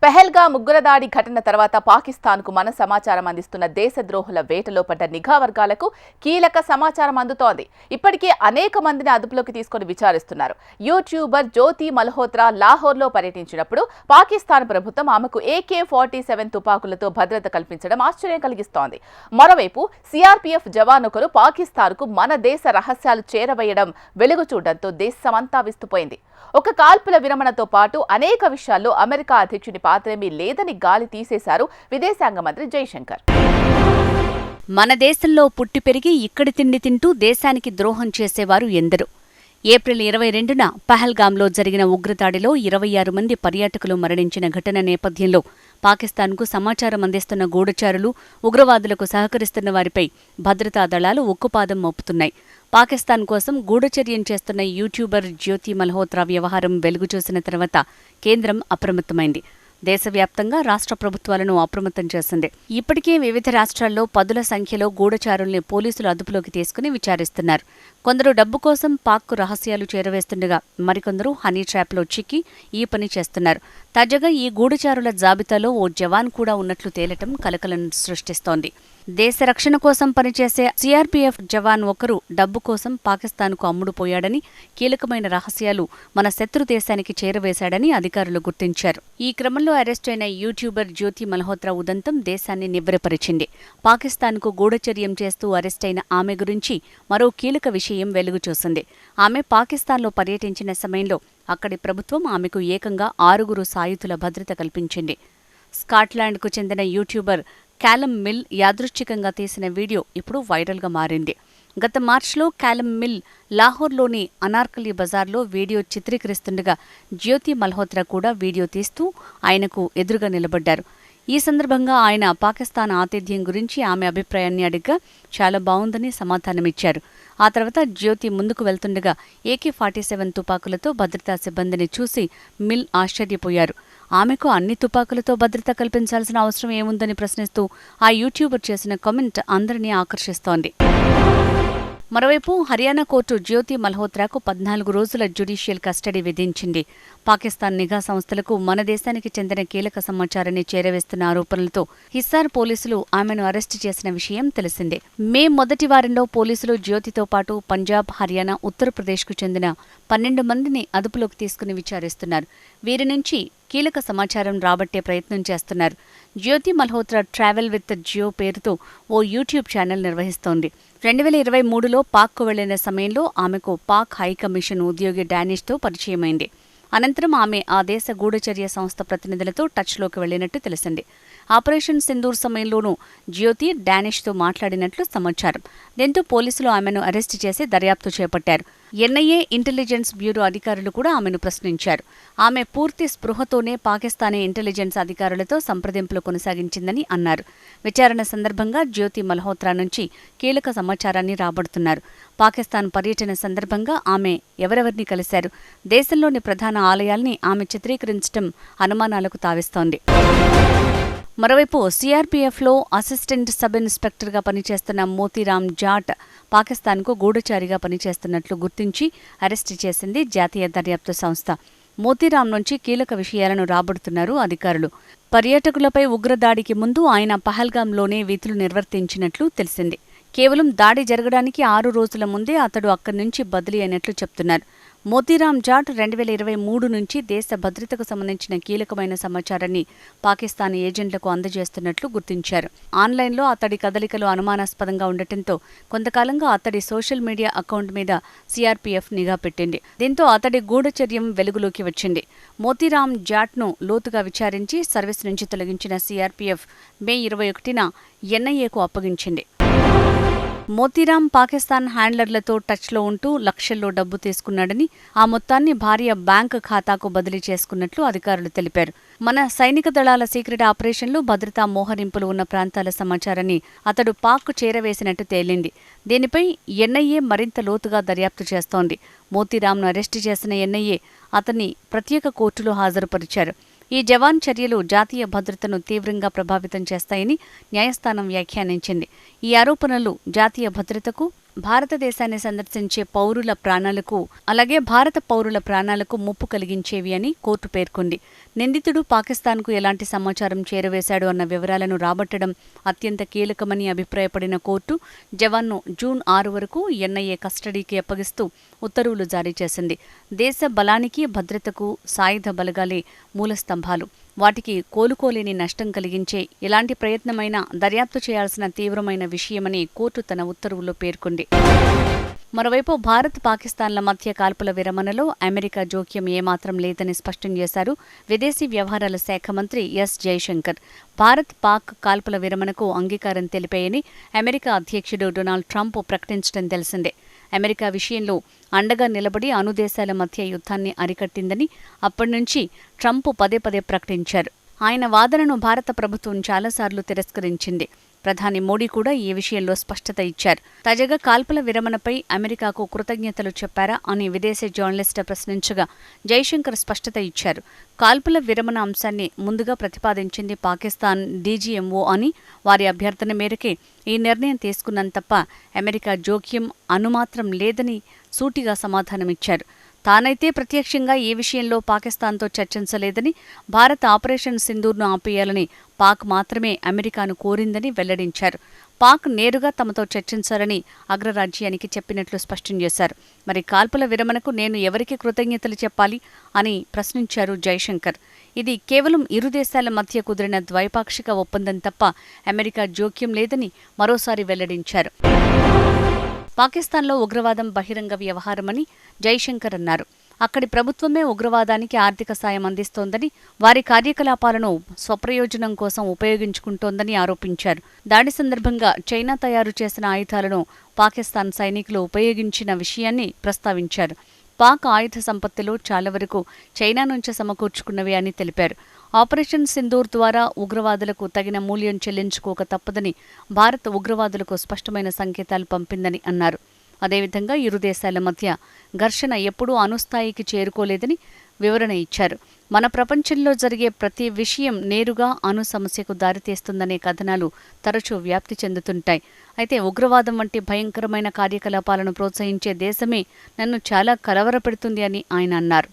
పెహల్గాం ఉగ్రదాడి ఘటన తర్వాత పాకిస్తాన్కు మన సమాచారం అందిస్తున్న దేశద్రోహుల వేటలో పడ్డ నిఘా వర్గాలకు కీలక సమాచారం అందుతోంది. ఇప్పటికే అనేక మందిని అదుపులోకి తీసుకొని విచారిస్తున్నారు. యూట్యూబర్ జ్యోతి మల్హోత్రా లాహోర్లో పర్యటించినప్పుడు పాకిస్తాన్ ప్రభుత్వం ఆమెకు AK-47 తుపాకులతో భద్రత కల్పించడం ఆశ్చర్యం కలిగిస్తోంది. మరోవైపు సిఆర్పీఎఫ్ జవాన్ ఒకరు పాకిస్తాన్కు మన దేశ రహస్యాలు చేరవేయడం వెలుగు చూడడంతో దేశమంతా విస్తుపోయింది. ఒక కాల్పుల విరమణతో పాటు అనేక విషయాల్లో అమెరికా అధ్యక్షుని పాత్రేమీ లేదని గాలి తీసేశారు విదేశాంగ మంత్రి జైశంకర్. మన దేశంలో పుట్టి పెరిగి ఇక్కడి తిండి తింటూ దేశానికి ద్రోహం చేసేవారు ఎందరో. ఏప్రిల్ 22న పహల్గాంలో జరిగిన ఉగ్రదాడిలో 26 మంది పర్యాటకులు మరణించిన ఘటన నేపథ్యంలో పాకిస్తాన్కు సమాచారం అందిస్తున్న గూఢచారులు, ఉగ్రవాదులకు సహకరిస్తున్న వారిపై భద్రతా దళాలు ఉక్కుపాదం మోపుతున్నాయి. పాకిస్తాన్ కోసం గూఢచర్యం చేస్తున్న యూట్యూబర్ జ్యోతి మల్హోత్రా వ్యవహారం వెలుగుచూసిన తర్వాత కేంద్రం అప్రమత్తమైంది. దేశవ్యాప్తంగా రాష్ట్ర ప్రభుత్వాలను అప్రమత్తం చేసింది. ఇప్పటికే వివిధ రాష్ట్రాల్లో పదుల సంఖ్యలో గూఢచారుల్ని పోలీసులు అదుపులోకి తీసుకుని విచారిస్తున్నారు. కొందరు డబ్బు కోసం పాక్కు రహస్యాలు చేరవేస్తుండగా మరికొందరు హనీ ట్రాప్లో చిక్కి ఈ పని చేస్తున్నారు. తాజాగా ఈ గూఢచారుల జాబితాలో ఓ జవాన్ కూడా ఉన్నట్లు తేలటం కలకలం సృష్టిస్తోంది. దేశ రక్షణ కోసం పనిచేసే సిఆర్పీఎఫ్ జవాన్ ఒకరు డబ్బు కోసం పాకిస్తాన్కు అమ్ముడుపోయాడని, కీలకమైన రహస్యాలు మన శత్రు దేశానికి చేరవేశాడని అధికారులు గుర్తించారు. ఈ క్రమంలో అరెస్టైన యూట్యూబర్ జ్యోతి మల్హోత్రా ఉదంతం దేశాన్ని నివ్వెరపరిచింది. పాకిస్తాన్కు గూఢచర్యం చేస్తూ అరెస్టైన ఆమె గురించి మరో కీలక విషయం వెలుగుచూసింది. ఆమె పాకిస్తాన్లో పర్యటించిన సమయంలో అక్కడి ప్రభుత్వం ఆమెకు ఏకంగా 6 సాయుధుల భద్రత కల్పించింది. స్కాట్లాండ్కు చెందిన యూట్యూబర్ క్యాలమ్ మిల్ యాదృచ్ఛికంగా తీసిన వీడియో ఇప్పుడు వైరల్గా మారింది. గత మార్చిలో క్యాలమ్ మిల్ లాహోర్లోని అనార్కలి బజార్లో వీడియో చిత్రీకరిస్తుండగా జ్యోతి మల్హోత్రా కూడా వీడియో తీస్తూ ఆయనకు ఎదురుగా నిలబడ్డారు. ఈ సందర్భంగా ఆయన పాకిస్తాన్ ఆతిథ్యం గురించి ఆమె అభిప్రాయాన్ని అడిగ్గా చాలా బావుందని సమాధానమిచ్చారు. ఆ తర్వాత జ్యోతి ముందుకు వెళ్తుండగా AK-47 తుపాకులతో భద్రతా సిబ్బందిని చూసి మిల్ ఆశ్చర్యపోయారు. ఆమెకు అన్ని తుపాకులతో భద్రత కల్పించాల్సిన అవసరం ఏముందని ప్రశ్నిస్తూ ఆ యూట్యూబర్ చేసిన కామెంట్ అందరినీ ఆకర్షిస్తోంది. మరోవైపు హర్యానా కోర్టు జ్యోతి మల్హోత్రాకు 14 రోజుల జ్యుడిషియల్ కస్టడీ విధించింది. పాకిస్తాన్ నిఘా సంస్థలకు మన దేశానికి చెందిన కీలక సమాచారాన్ని చేరవేస్తున్న ఆరోపణలతో హిస్సార్ పోలీసులు ఆమెను అరెస్టు చేసిన విషయం తెలిసిందే. మే మొదటి వారంలో పోలీసులు జ్యోతితో పాటు పంజాబ్, హర్యానా, ఉత్తరప్రదేశ్కు చెందిన 12 మందిని అదుపులోకి తీసుకుని విచారిస్తున్నారు. వీరి నుంచి కీలక సమాచారం రాబట్టే ప్రయత్నం చేస్తున్నారు. జ్యోతి మల్హోత్రా ట్రావెల్ విత్ జియో పేరుతో ఓ యూట్యూబ్ ఛానల్ నిర్వహిస్తోంది. 2023లో పాక్కు వెళ్లిన సమయంలో ఆమెకు పాక్ హైకమిషన్ ఉద్యోగి డానిష్తో పరిచయమైంది. అనంతరం ఆమె ఆ దేశ గూఢచర్య సంస్థ ప్రతినిధులతో టచ్లోకి వెళ్లినట్టు తెలిసింది. ఆపరేషన్ సింధూర్ సమయంలోనూ జ్యోతి డానిష్తో మాట్లాడినట్లు సమాచారం. దీంతో పోలీసులు ఆమెను అరెస్టు చేసి దర్యాప్తు చేపట్టారు. NIA ఇంటెలిజెన్స్ బ్యూరో అధికారులు కూడా ఆమెను ప్రశ్నించారు. ఆమె పూర్తి స్పృహతోనే పాకిస్తానీ ఇంటెలిజెన్స్ అధికారులతో సంప్రదింపులు కొనసాగించిందని అన్నారు. విచారణ సందర్భంగా జ్యోతి మల్హోత్రా నుంచి కీలక సమాచారాన్ని రాబడుతున్నారు. పాకిస్తాన్ పర్యటన సందర్భంగా ఆమె ఎవరెవరిని కలిశారు, దేశంలోని ప్రధాన ఆలయాల్ని ఆమె చిత్రీకరించడం అనుమానాలకు తావిస్తోంది. మరోవైపు సిఆర్పీఎఫ్లో అసిస్టెంట్ సబ్ ఇన్స్పెక్టర్గా పనిచేస్తున్న మోతీరామ్ జాట్ పాకిస్తాన్కు గూఢచారిగా పనిచేస్తున్నట్లు గుర్తించి అరెస్టు చేసింది జాతీయ దర్యాప్తు సంస్థ. మోతీరామ్ నుంచి కీలక విషయాలను రాబడుతున్నారు అధికారులు. పర్యాటకులపై ఉగ్రదాడికి ముందు ఆయన పహల్గాంలోనే విధులు నిర్వర్తించినట్లు తెలిసింది. కేవలం దాడి జరగడానికి 6 రోజుల ముందే అతడు అక్కడి నుంచి బదిలీ అయినట్లు చెప్తున్నారు. మోతీరామ్ జాట్ 2023 నుంచి దేశ భద్రతకు సంబంధించిన కీలకమైన సమాచారాన్ని పాకిస్తాన్ ఏజెంట్లకు అందజేస్తున్నట్లు గుర్తించారు. ఆన్లైన్లో అతడి కదలికలు అనుమానాస్పదంగా ఉండటంతో కొంతకాలంగా అతడి సోషల్ మీడియా అకౌంట్ మీద సిఆర్పీఎఫ్ నిఘా పెట్టింది. దీంతో అతడి గూఢచర్యం వెలుగులోకి వచ్చింది. మోతీరామ్ జాట్ను లోతుగా విచారించి సర్వీస్ నుంచి తొలగించిన సిఆర్పీఎఫ్ మే 21న NIAకు అప్పగించింది. మోతీరామ్ పాకిస్తాన్ హ్యాండ్లర్లతో టచ్లో ఉంటూ లక్షల్లో డబ్బు తీసుకున్నాడని, ఆ మొత్తాన్ని భార్య బ్యాంకు ఖాతాకు బదిలీ చేసుకున్నట్లు అధికారులు తెలిపారు. మన సైనిక దళాల సీక్రెట్ ఆపరేషన్లు, భద్రతా మోహరింపులు ఉన్న ప్రాంతాల సమాచారాన్ని అతడు పాక్కు చేరవేసినట్టు తేలింది. దీనిపై NIA మరింత లోతుగా దర్యాప్తు చేస్తోంది. మోతీరామ్ను అరెస్టు చేసిన NIA అతన్ని ప్రత్యేక కోర్టులో హాజరుపరిచారు. ఈ జవాన్ చర్యలు జాతీయ భద్రతను తీవ్రంగా ప్రభావితం చేస్తాయని న్యాయస్థానం వ్యాఖ్యానించింది. ఈ ఆరోపణలు జాతీయ భద్రతకు, భారతదేశాన్ని సందర్శించే పౌరుల ప్రాణాలకు అలాగే భారత పౌరుల ప్రాణాలకు ముప్పు కలిగించేవి అని కోర్టు పేర్కొంది. నిందితుడు పాకిస్తాన్కు ఎలాంటి సమాచారం చేరవేశాడు అన్న వివరాలను రాబట్టడం అత్యంత కీలకమని అభిప్రాయపడిన కోర్టు జవాన్ను జూన్ 6 వరకు ఎన్ఐఏ కస్టడీకి అప్పగిస్తూ ఉత్తర్వులు జారీ చేసింది. దేశ బలానికి భద్రతకు సాయుధ బలగాలే మూలస్తంభాలు. వాటికి కోలుకోలేని నష్టం కలిగించే ఎలాంటి ప్రయత్నమైనా దర్యాప్తు చేయాల్సిన తీవ్రమైన విషయమని కోర్టు తన ఉత్తర్వుల్లో పేర్కొంది. మరోవైపు భారత్ పాకిస్తాన్ల మధ్య కాల్పుల విరమణలో అమెరికా జోక్యం ఏమాత్రం లేదని స్పష్టం చేశారు విదేశీ వ్యవహారాల శాఖ మంత్రి ఎస్ జయశంకర్. భారత్ పాక్ కాల్పుల విరమణకు అంగీకారం తెలిపాయని అమెరికా అధ్యక్షుడు డొనాల్డ్ ట్రంప్ ప్రకటించడం తెలిసిందే. అమెరికా విషయంలో అండగా నిలబడి అణు దేశాల మధ్య యుద్ధాన్ని అరికట్టిందని అప్పటి నుంచి ట్రంప్ పదే ప్రకటించారు. ఆయన వాదనను భారత ప్రభుత్వం చాలాసార్లు తిరస్కరించింది. ప్రధాని మోడీ కూడా ఈ విషయంలో స్పష్టత ఇచ్చారు. తాజాగా కాల్పుల విరమణపై అమెరికాకు కృతజ్ఞతలు చెప్పారా అని విదేశీ జర్నలిస్టు ప్రశ్నించగా జైశంకర్ స్పష్టత ఇచ్చారు. కాల్పుల విరమణ అంశాన్ని ముందుగా ప్రతిపాదించింది పాకిస్తాన్ డీజీఎంఓ అని, వారి అభ్యర్థన మేరకే ఈ నిర్ణయం తీసుకున్నాను తప్ప అమెరికా జోక్యం అనుమాత్రం లేదని సూటిగా సమాధానమిచ్చారు. తానైతే ప్రత్యక్షంగా ఈ విషయంలో పాకిస్తాన్తో చర్చించలేదని, భారత్ ఆపరేషన్ సింధూర్ను ఆపేయాలని పాక్ మాత్రమే అమెరికాను కోరిందని వెల్లడించారు. పాక్ నేరుగా తమతో చర్చించాలని అగ్రరాజ్యానికి చెప్పినట్లు స్పష్టం చేశారు. మరి కాల్పుల విరమణకు నేను ఎవరికి కృతజ్ఞతలు చెప్పాలి అని ప్రశ్నించారు జైశంకర్. ఇది కేవలం ఇరు దేశాల మధ్య కుదిరిన ద్వైపాక్షిక ఒప్పందం తప్ప అమెరికా జోక్యం లేదని మరోసారి వెల్లడించారు. పాకిస్తాన్లో ఉగ్రవాదం బహిరంగ వ్యవహారమని జైశంకర్ అన్నారు. అక్కడి ప్రభుత్వమే ఉగ్రవాదానికి ఆర్థిక సాయం అందిస్తోందని, వారి కార్యకలాపాలను స్వప్రయోజనం కోసం ఉపయోగించుకుంటోందని ఆరోపించారు. దాడి సందర్భంగా చైనా తయారు చేసిన ఆయుధాలను పాకిస్తాన్ సైనికులు ఉపయోగించిన విషయాన్ని ప్రస్తావించారు. పాక్ ఆయుధ సంపత్తిలో చాలా వరకు చైనా నుంచి సమకూర్చుకున్నవే అని తెలిపారు. ఆపరేషన్ సింధూర్ ద్వారా ఉగ్రవాదులకు తగిన మూల్యం చెల్లించుకోక తప్పదని భారత్ ఉగ్రవాదులకు స్పష్టమైన సంకేతాలు పంపిందని అన్నారు. అదేవిధంగా ఇరు దేశాల మధ్య ఘర్షణ ఎప్పుడూ అణుస్థాయికి చేరుకోలేదని వివరణ ఇచ్చారు. మన ప్రపంచంలో జరిగే ప్రతి విషయం నేరుగా అణు సమస్యకు దారితీస్తుందనే కథనాలు తరచూ వ్యాప్తి చెందుతుంటాయి. అయితే ఉగ్రవాదం వంటి భయంకరమైన కార్యకలాపాలను ప్రోత్సహించే దేశమే నన్ను చాలా కలవరపెడుతుంది అని ఆయన అన్నారు.